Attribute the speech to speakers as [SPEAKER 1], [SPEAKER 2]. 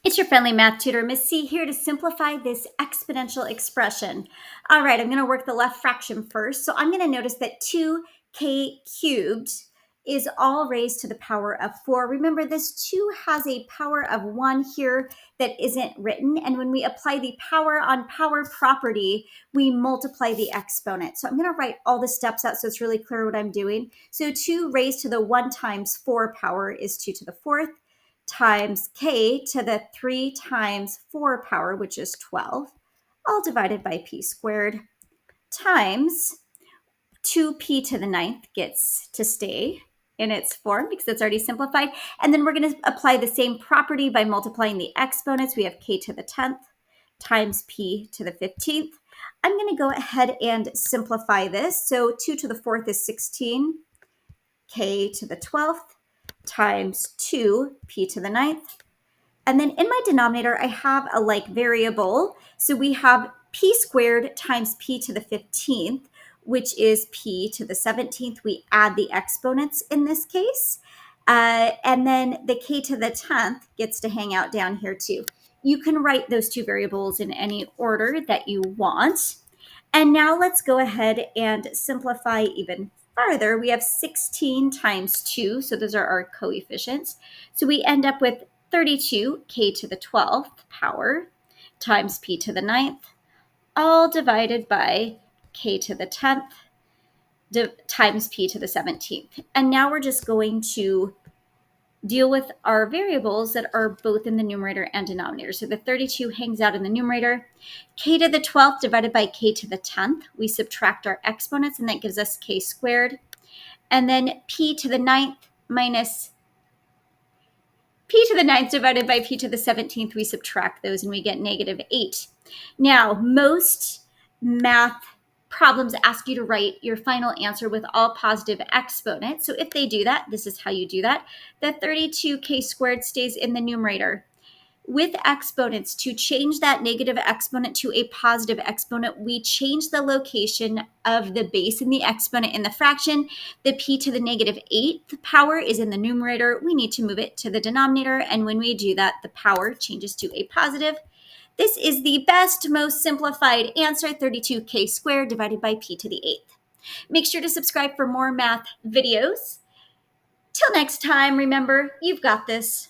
[SPEAKER 1] It's your friendly math tutor, Miss C, here to simplify this exponential expression. All right, I'm going to work the left fraction first. So I'm going to notice that 2k cubed is all raised to the power of 4. Remember, this 2 has a power of 1 here that isn't written. And when we apply the power on power property, we multiply the exponent. So I'm going to write all the steps out so it's really clear what I'm doing. So 2 raised to the 1 times 4 power is 2 to the 4th. Times k to the 3 times 4 power, which is 12, all divided by p squared, times 2p to the 9th gets to stay in its form because it's already simplified. And then we're going to apply the same property by multiplying the exponents. We have k to the 10th times p to the 15th. I'm going to go ahead and simplify this. So 2 to the 4th is 16, k to the 12th times 2p to the 9th. And then in my denominator, I have a like variable. So we have p squared times p to the 15th, which is p to the 17th. We add the exponents in this case. And then the k to the 10th gets to hang out down here too. You can write those two variables in any order that you want. And now let's go ahead and simplify even farther. We have 16 times 2, so those are our coefficients. So we end up with 32k to the 12th power times p to the 9th, all divided by k to the 10th times p to the 17th. And now we're just going to deal with our variables that are both in the numerator and denominator. So the 32 hangs out in the numerator. K to the 12th divided by k to the 10th. We subtract our exponents, and that gives us k squared. And then p to the 9th minus p to the 9th divided by p to the 17th. We subtract those, and we get negative 8. Now, most math problems ask you to write your final answer with all positive exponents. So if they do that, this is how you do that. The 32k squared stays in the numerator. With exponents, to change that negative exponent to a positive exponent, we change the location of the base in the exponent in the fraction. The p to the negative 8th power is in the numerator. We need to move it to the denominator, and when we do that, the power changes to a positive. This is the best, most simplified answer, 32k squared divided by p to the 8th. Make sure to subscribe for more math videos. Till next time, remember, you've got this.